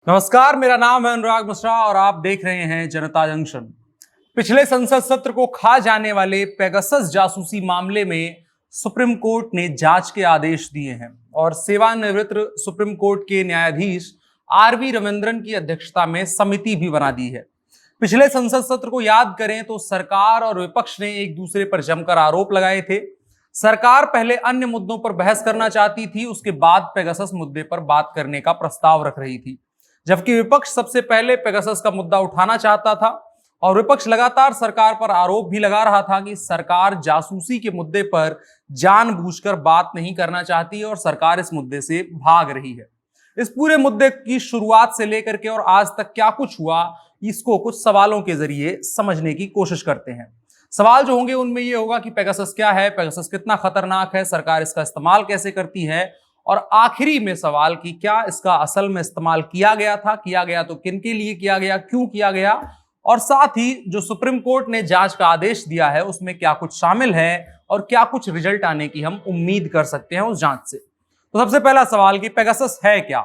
नमस्कार, मेरा नाम है अनुराग मिश्रा और आप देख रहे हैं जनता जंक्शन। पिछले संसद सत्र को खा जाने वाले पेगासस जासूसी मामले में सुप्रीम कोर्ट ने जांच के आदेश दिए हैं और सेवानिवृत्त सुप्रीम कोर्ट के न्यायाधीश आरवी रविंद्रन की अध्यक्षता में समिति भी बना दी है। पिछले संसद सत्र को याद करें तो सरकार और विपक्ष ने एक दूसरे पर जमकर आरोप लगाए थे। सरकार पहले अन्य मुद्दों पर बहस करना चाहती थी, उसके बाद पेगासस मुद्दे पर बात करने का प्रस्ताव रख रही थी, जबकि विपक्ष सबसे पहले पेगासस का मुद्दा उठाना चाहता था। और विपक्ष लगातार सरकार पर आरोप भी लगा रहा था कि सरकार जासूसी के मुद्दे पर जानबूझकर बात नहीं करना चाहती और सरकार इस मुद्दे से भाग रही है। इस पूरे मुद्दे की शुरुआत से लेकर के और आज तक क्या कुछ हुआ, इसको कुछ सवालों के जरिए समझने की कोशिश करते हैं। सवाल जो होंगे उनमें यह होगा कि पेगासस क्या है, पेगासस कितना खतरनाक है, सरकार इसका इस्तेमाल कैसे करती है, और आखिरी में सवाल कि क्या इसका असल में इस्तेमाल किया गया था, किया गया तो किन के लिए किया गया, क्यों किया गया, और साथ ही जो सुप्रीम कोर्ट ने जांच का आदेश दिया है उसमें क्या कुछ शामिल है और क्या कुछ रिजल्ट आने की हम उम्मीद कर सकते हैं उस जांच से। तो सबसे पहला सवाल कि पेगासस है क्या।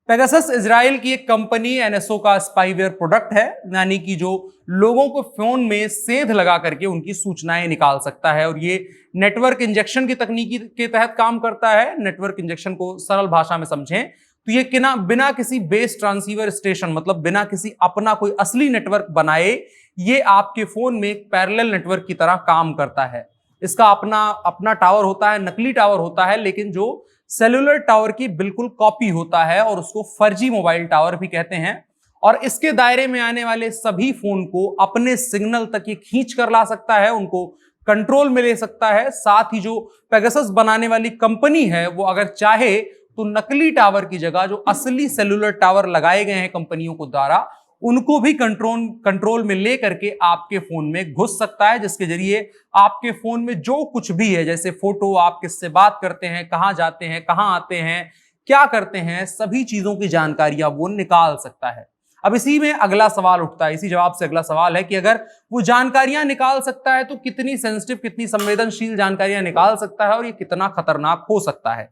पेगासस इजराइल की एक कंपनी एनएसओ का स्पाईवेयर प्रोडक्ट है, यानी कि जो लोगों को फोन में सेंध लगा करके उनकी सूचनाएं निकाल सकता है, और ये नेटवर्क इंजेक्शन की तकनीकी के तहत काम करता है। नेटवर्क इंजेक्शन को सरल भाषा में समझें तो ये बिना किसी बेस ट्रांसीवर स्टेशन, मतलब बिना किसी अपना कोई असली नेटवर्क बनाए, ये आपके फोन में एक पैरेलल नेटवर्क की तरह काम करता है। इसका अपना टावर होता है, नकली टावर होता है, लेकिन जो सेलुलर टावर की बिल्कुल कॉपी होता है, और उसको फर्जी मोबाइल टावर भी कहते हैं। और इसके दायरे में आने वाले सभी फोन को अपने सिग्नल तक ये खींच कर ला सकता है, उनको कंट्रोल में ले सकता है। साथ ही जो पेगासस बनाने वाली कंपनी है वो अगर चाहे तो नकली टावर की जगह जो असली सेलुलर टावर लगाए गए हैं कंपनियों को द्वारा, उनको भी कंट्रोल में ले करके आपके फोन में घुस सकता है, जिसके जरिए आपके फोन में जो कुछ भी है, जैसे फोटो, आप किससे बात करते हैं, कहां जाते हैं, कहां आते हैं, क्या करते हैं, सभी चीजों की जानकारियां वो निकाल सकता है। अब इसी में अगला सवाल उठता है, इसी जवाब से अगला सवाल है कि अगर वो जानकारियां निकाल सकता है तो कितनी सेंसिटिव, कितनी संवेदनशील जानकारियां निकाल सकता है और ये कितना खतरनाक हो सकता है।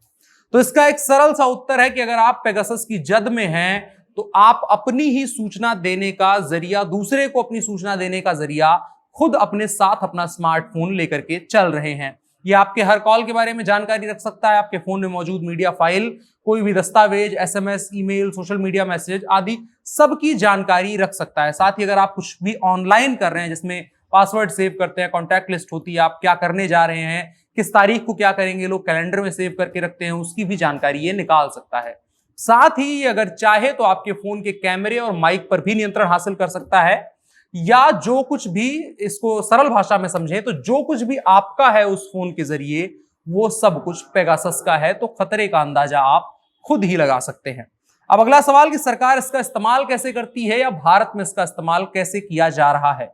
तो इसका एक सरल सा उत्तर है कि अगर आप पेगासस की जद में हैं तो आप अपनी ही सूचना देने का जरिया, दूसरे को अपनी सूचना देने का जरिया खुद अपने साथ अपना स्मार्टफोन लेकर के चल रहे हैं। ये आपके हर कॉल के बारे में जानकारी रख सकता है, आपके फोन में मौजूद मीडिया फाइल, कोई भी दस्तावेज, SMS, email, social media message आदि सबकी जानकारी रख सकता है। साथ ही अगर आप कुछ भी ऑनलाइन कर रहे हैं जिसमें पासवर्ड सेव करते हैं, कॉन्टैक्ट लिस्ट होती है, आप क्या करने जा रहे हैं, किस तारीख को क्या करेंगे, लोग कैलेंडर में सेव करके रखते हैं, उसकी भी जानकारी ये निकाल सकता है। साथ ही अगर चाहे तो आपके फोन के कैमरे और माइक पर भी नियंत्रण हासिल कर सकता है, या जो कुछ भी, इसको सरल भाषा में समझें तो जो कुछ भी आपका है उस फोन के जरिए वो सब कुछ पेगासस का है। तो खतरे का अंदाजा आप खुद ही लगा सकते हैं। अब अगला सवाल कि सरकार इसका इस्तेमाल कैसे करती है या भारत में इसका इस्तेमाल कैसे किया जा रहा है।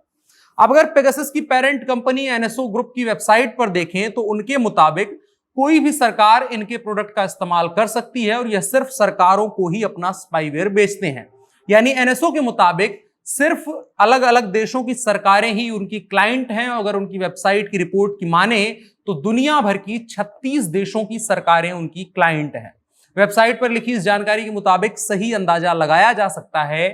अब अगर पेगासस की पेरेंट कंपनी एनएसओ ग्रुप की वेबसाइट पर देखें तो उनके मुताबिक कोई भी सरकार इनके प्रोडक्ट का इस्तेमाल कर सकती है, और यह सिर्फ सरकारों को ही अपना स्पाईवेयर बेचते हैं। यानी एनएसओ के मुताबिक सिर्फ अलग अलग देशों की सरकारें ही उनकी क्लाइंट हैं। अगर उनकी वेबसाइट की रिपोर्ट की माने तो दुनिया भर की 36 देशों की सरकारें उनकी क्लाइंट हैं। वेबसाइट पर लिखी इस जानकारी के मुताबिक सही अंदाजा लगाया जा सकता है,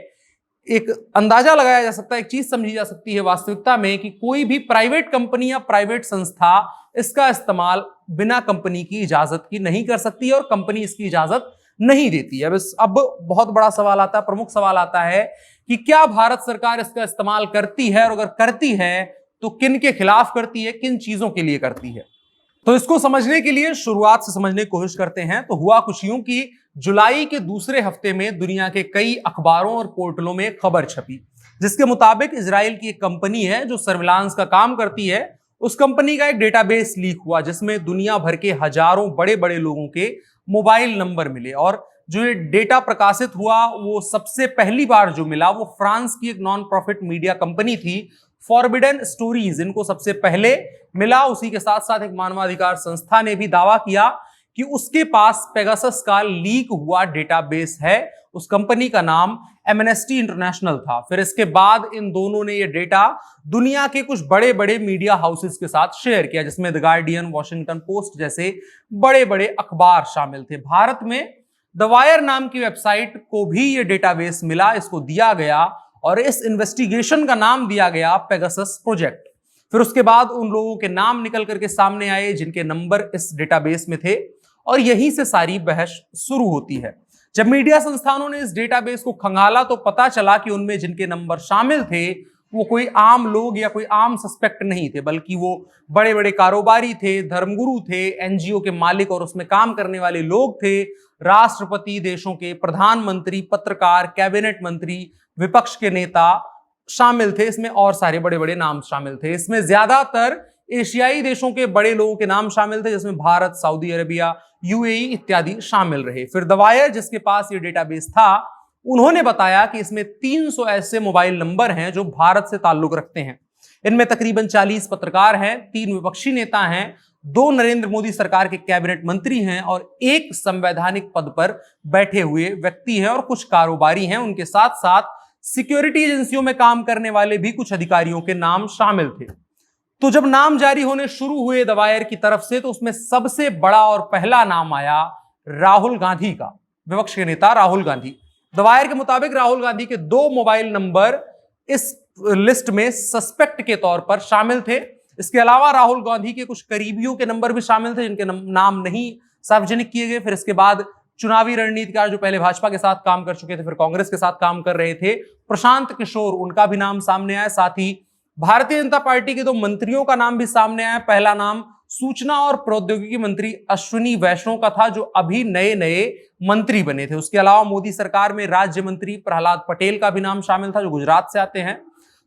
एक चीज समझी जा सकती है वास्तविकता में कि कोई भी प्राइवेट कंपनी या प्राइवेट संस्था इसका इस्तेमाल बिना कंपनी की इजाजत की नहीं कर सकती और कंपनी इसकी इजाजत नहीं देती है। अब बहुत बड़ा सवाल आता है, प्रमुख सवाल आता है कि क्या भारत सरकार इसका इस्तेमाल करती है, और अगर करती है तो किन के खिलाफ करती है, किन चीजों के लिए करती है। तो इसको समझने के लिए शुरुआत से समझने की कोशिश करते हैं। तो हुआ कुछ यूं कि जुलाई के दूसरे हफ्ते में दुनिया के कई अखबारों और पोर्टलों में खबर छपी, जिसके मुताबिक इजराइल की एक कंपनी है जो सर्विलांस का काम करती है, उस कंपनी का एक डेटाबेस लीक हुआ जिसमें दुनिया भर के हजारों बड़े बड़े लोगों के मोबाइल नंबर मिले। और जो ये डेटा प्रकाशित हुआ वो सबसे पहली बार जो मिला वो फ्रांस की एक नॉन प्रॉफिट मीडिया कंपनी थी, फॉरबिडन स्टोरीज, इनको सबसे पहले मिला। उसी के साथ साथ एक मानवाधिकार संस्था ने भी दावा किया कि उसके पास पेगासस का लीक हुआ डेटाबेस है। उस कंपनी का नाम एमनेस्टी इंटरनेशनल था। फिर इसके बाद इन दोनों ने ये डेटा दुनिया के कुछ बड़े बड़े मीडिया हाउसेस के साथ शेयर किया, जिसमें द गार्डियन, वॉशिंगटन पोस्ट जैसे बड़े बड़े अखबार शामिल थे। भारत में द वायर नाम की वेबसाइट को भी ये डेटाबेस मिला, इसको दिया गया और इस इन्वेस्टिगेशन का नाम दिया गया पेगासस प्रोजेक्ट। फिर उसके बाद उन लोगों के नाम निकल करके सामने आए जिनके नंबर इस डेटाबेस में थे और यहीं से सारी बहस शुरू होती है। जब मीडिया संस्थानों ने इस डेटाबेस को खंगाला तो पता चला कि उनमें जिनके नंबर शामिल थे वो कोई आम लोग या कोई आम सस्पेक्ट नहीं थे, बल्कि वो बड़े बड़े कारोबारी थे, धर्मगुरु थे, एनजीओ के मालिक और उसमें काम करने वाले लोग थे, राष्ट्रपति, देशों के प्रधानमंत्री, पत्रकार, कैबिनेट मंत्री, विपक्ष के नेता शामिल थे इसमें और सारे बड़े बड़े नाम शामिल थे। इसमें ज्यादातर एशियाई देशों के बड़े लोगों के नाम शामिल थे, जिसमें भारत, सऊदी अरेबिया, यूएई इत्यादि शामिल रहे। फिर द वायर जिसके पास ये डेटाबेस था, उन्होंने बताया कि इसमें 300 ऐसे मोबाइल नंबर हैं जो भारत से ताल्लुक रखते हैं। इनमें तकरीबन 40 पत्रकार हैं, 3 विपक्षी नेता हैं, 2 नरेंद्र मोदी सरकार के कैबिनेट मंत्री हैं और 1 संवैधानिक पद पर बैठे हुए व्यक्ति हैं और कुछ कारोबारी हैं। उनके साथ साथ सिक्योरिटी एजेंसियों में काम करने वाले भी कुछ अधिकारियों के नाम शामिल थे। तो जब नाम जारी होने शुरू हुए द वायर की तरफ से, तो उसमें सबसे बड़ा और पहला नाम आया राहुल गांधी का, विपक्ष के नेता राहुल गांधी। द वायर के मुताबिक राहुल गांधी के 2 मोबाइल नंबर इस लिस्ट में सस्पेक्ट के तौर पर शामिल थे। इसके अलावा राहुल गांधी के कुछ करीबियों के नंबर भी शामिल थे जिनके नाम नहीं सार्वजनिक किए गए। फिर इसके बाद चुनावी रणनीतिकार जो पहले भाजपा के साथ काम कर चुके थे, फिर कांग्रेस के साथ काम कर रहे थे, प्रशांत किशोर, उनका भी नाम सामने आया। साथ ही भारतीय जनता पार्टी के 2 मंत्रियों का नाम भी सामने आया। पहला नाम सूचना और प्रौद्योगिकी मंत्री अश्विनी वैष्णव का था, जो अभी नए नए मंत्री बने थे। उसके अलावा मोदी सरकार में राज्य मंत्री प्रहलाद पटेल का भी नाम शामिल था, जो गुजरात से आते हैं।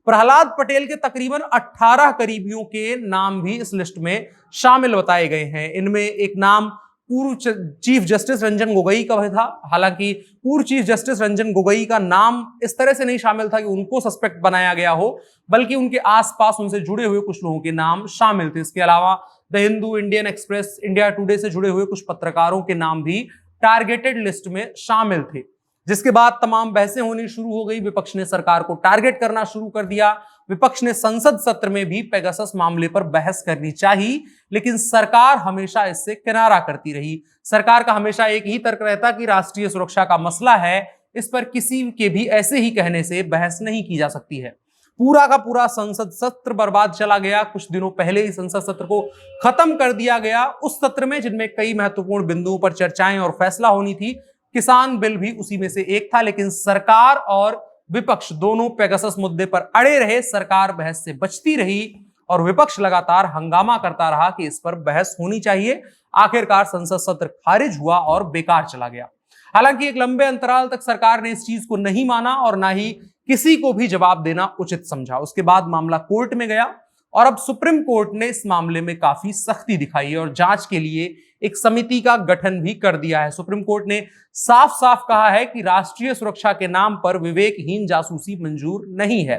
प्रहलाद पटेल के तकरीबन 18 करीबियों के नाम भी इस लिस्ट में शामिल बताए गए हैं। इनमें एक नाम पूर्व चीफ जस्टिस रंजन गोगोई का भी था। हालांकि पूर्व चीफ जस्टिस रंजन गोगोई का नाम इस तरह से नहीं शामिल था कि उनको सस्पेक्ट बनाया गया हो, बल्कि उनके आसपास उनसे जुड़े हुए कुछ लोगों के नाम शामिल थे। इसके अलावा the Hindu, Indian express, India today से जुड़े हुए कुछ पत्रकारों के नाम भी टारगेटेड लिस्ट में शामिल थे। जिसके बाद तमाम बहसें होनी शुरू हो गई। विपक्ष ने सरकार को टारगेट करना शुरू कर दिया। विपक्ष ने संसद सत्र में भी पेगासस मामले पर बहस करनी चाहिए, लेकिन सरकार हमेशा इससे किनारा करती रही। सरकार का हमेशा एक ही तर्क रहता कि राष्ट्रीय सुरक्षा का मसला है, इस पर किसी के भी ऐसे ही कहने से बहस नहीं की जा सकती है। पूरा का पूरा संसद सत्र बर्बाद चला गया। कुछ दिनों पहले ही संसद सत्र को खत्म कर दिया गया। उस सत्र में जिनमें कई महत्वपूर्ण बिंदुओं पर चर्चाएं और फैसला होनी थी, किसान बिल भी उसी में से एक था, लेकिन सरकार और विपक्ष दोनों पेगासस मुद्दे पर अड़े रहे। सरकार बहस से बचती रही और विपक्ष लगातार हंगामा करता रहा कि इस पर बहस होनी चाहिए। आखिरकार संसद सत्र खारिज हुआ और बेकार चला गया। हालांकि एक लंबे अंतराल तक सरकार ने इस चीज को नहीं माना और ना ही किसी को भी जवाब देना उचित समझा। उसके बाद मामला कोर्ट में गया और अब सुप्रीम कोर्ट ने इस मामले में काफी सख्ती दिखाई है और जांच के लिए एक समिति का गठन भी कर दिया है। सुप्रीम कोर्ट ने साफ साफ कहा है कि राष्ट्रीय सुरक्षा के नाम पर विवेकहीन जासूसी मंजूर नहीं है।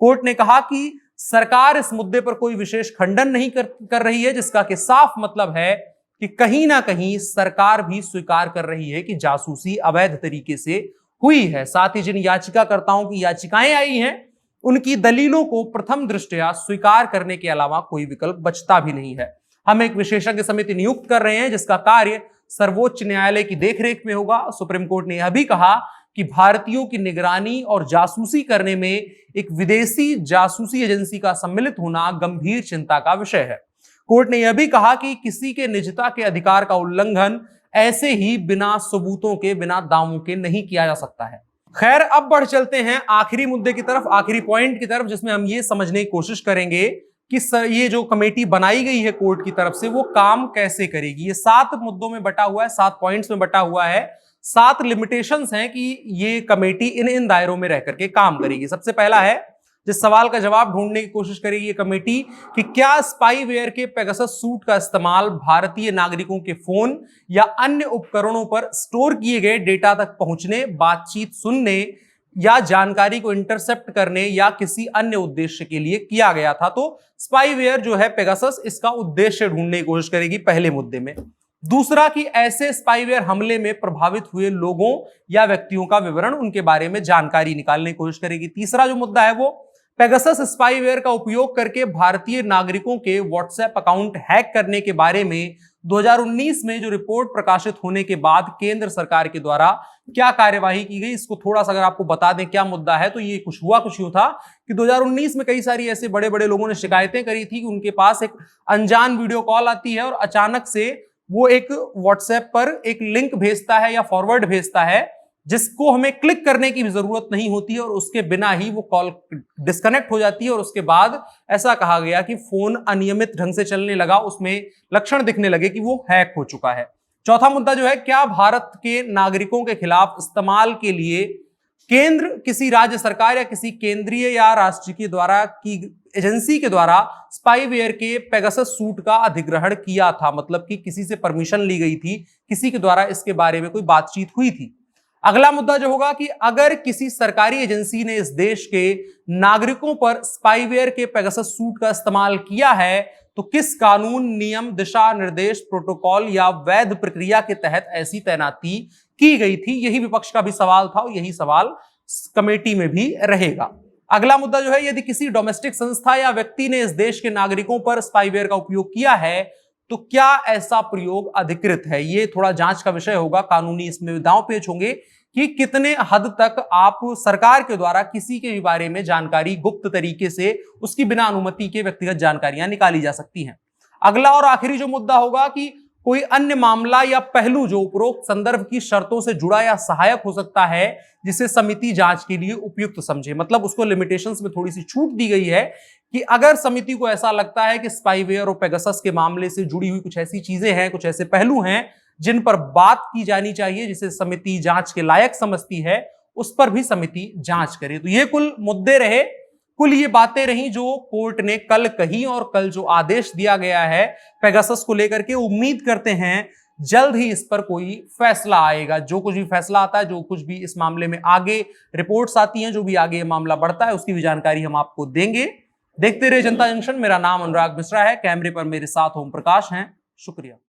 कोर्ट ने कहा कि सरकार इस मुद्दे पर कोई विशेष खंडन नहीं कर रही है, जिसका कि साफ मतलब है कि कहीं ना कहीं सरकार भी स्वीकार कर रही है कि जासूसी अवैध तरीके से हुई है। साथ ही जिन याचिकाकर्ताओं की याचिकाएं आई हैं, उनकी दलीलों को प्रथम दृष्टया स्वीकार करने के अलावा कोई विकल्प बचता भी नहीं है। हम एक विशेषज्ञ समिति नियुक्त कर रहे हैं जिसका कार्य सर्वोच्च न्यायालय की देखरेख में होगा। सुप्रीम कोर्ट ने यह भी कहा कि भारतीयों की निगरानी और जासूसी करने में एक विदेशी जासूसी एजेंसी का सम्मिलित होना गंभीर चिंता का विषय है। कोर्ट ने यह भी कहा कि किसी के निजता के अधिकार का उल्लंघन ऐसे ही बिना सबूतों के, बिना दावों के नहीं किया जा सकता है। खैर, अब बढ़ चलते हैं आखिरी मुद्दे की तरफ, आखिरी पॉइंट की तरफ, जिसमें हम ये समझने की कोशिश करेंगे कि ये जो कमेटी बनाई गई है कोर्ट की तरफ से, वो काम कैसे करेगी। ये 7 मुद्दों में बटा हुआ है, 7 पॉइंट्स में बटा हुआ है। 7 लिमिटेशंस हैं कि ये कमेटी इन दायरों में रह करके काम करेगी। सबसे पहला है, जिस सवाल का जवाब ढूंढने की कोशिश करेगी ये कमेटी कि क्या स्पाईवेयर के पेगासस सूट का इस्तेमाल भारतीय नागरिकों के फोन या अन्य उपकरणों पर स्टोर किए गए डेटा तक पहुंचने, बातचीत सुनने या जानकारी को इंटरसेप्ट करने या किसी अन्य उद्देश्य के लिए किया गया था। तो स्पाईवेयर जो है पेगासस, इसका उद्देश्य ढूंढने की कोशिश करेगी पहले मुद्दे में। दूसरा कि ऐसे स्पाईवेयर हमले में प्रभावित हुए लोगों या व्यक्तियों का विवरण, उनके बारे में जानकारी निकालने की कोशिश करेगी। तीसरा जो मुद्दा है वो पेगासस स्पाईवेयर का उपयोग करके भारतीय नागरिकों के व्हाट्सएप अकाउंट हैक करने के बारे में 2019 में जो रिपोर्ट प्रकाशित होने के बाद केंद्र सरकार के द्वारा क्या कार्यवाही की गई, इसको थोड़ा सा अगर आपको बता दें क्या मुद्दा है। तो ये कुछ यूं था कि 2019 में कई सारी ऐसे बड़े बड़े लोगों ने शिकायतें करी थी कि उनके पास एक अनजान वीडियो कॉल आती है और अचानक से वो एक व्हाट्सएप पर एक लिंक भेजता है या फॉरवर्ड भेजता है जिसको हमें क्लिक करने की भी जरूरत नहीं होती है और उसके बिना ही वो कॉल डिस्कनेक्ट हो जाती है। और उसके बाद ऐसा कहा गया कि फोन अनियमित ढंग से चलने लगा, उसमें लक्षण दिखने लगे कि वो हैक हो चुका है। चौथा मुद्दा जो है, क्या भारत के नागरिकों के खिलाफ इस्तेमाल के लिए केंद्र किसी राज्य सरकार या किसी केंद्रीय या राष्ट्र के द्वारा की एजेंसी के द्वारा स्पाईवेयर के पेगासस सूट का अधिग्रहण किया था, मतलब कि किसी से परमिशन ली गई थी, किसी के द्वारा इसके बारे में कोई बातचीत हुई थी। अगला मुद्दा जो होगा कि अगर किसी सरकारी एजेंसी ने इस देश के नागरिकों पर स्पाईवेयर के पेगासस सूट का इस्तेमाल किया है तो किस कानून, नियम, दिशा निर्देश, प्रोटोकॉल या वैध प्रक्रिया के तहत ऐसी तैनाती की गई थी। यही विपक्ष का भी सवाल था और यही सवाल कमेटी में भी रहेगा। अगला मुद्दा जो है, यदि किसी डोमेस्टिक संस्था या व्यक्ति ने इस देश के नागरिकों पर स्पाईवेयर का उपयोग किया है तो क्या ऐसा प्रयोग अधिकृत है। ये थोड़ा जांच का विषय होगा, कानूनी इसमें दांव पेच होंगे कि कितने हद तक आप सरकार के द्वारा किसी के भी बारे में जानकारी गुप्त तरीके से उसकी बिना अनुमति के व्यक्तिगत जानकारियां निकाली जा सकती हैं। अगला और आखिरी जो मुद्दा होगा कि कोई अन्य मामला या पहलू जो उपरोक्त संदर्भ की शर्तों से जुड़ा या सहायक हो सकता है जिसे समिति जांच के लिए उपयुक्त समझे। मतलब उसको लिमिटेशंस में थोड़ी सी छूट दी गई है कि अगर समिति को ऐसा लगता है कि स्पाईवेयर और पेगासस के मामले से जुड़ी हुई कुछ ऐसी चीजें हैं, कुछ ऐसे पहलू हैं जिन पर बात की जानी चाहिए, जिसे समिति जांच के लायक समझती है, उस पर भी समिति जांच करे। तो ये कुल मुद्दे रहे, कुल ये बातें रही जो कोर्ट ने कल कही और कल जो आदेश दिया गया है पेगासस को लेकर के। उम्मीद करते हैं जल्द ही इस पर कोई फैसला आएगा। जो कुछ भी फैसला आता है, जो कुछ भी इस मामले में आगे रिपोर्ट्स आती हैं, जो भी आगे मामला बढ़ता है, उसकी भी जानकारी हम आपको देंगे। देखते रहे जनता जंक्शन। मेरा नाम अनुराग मिश्रा है, कैमरे पर मेरे साथ ओम प्रकाश हैं। शुक्रिया।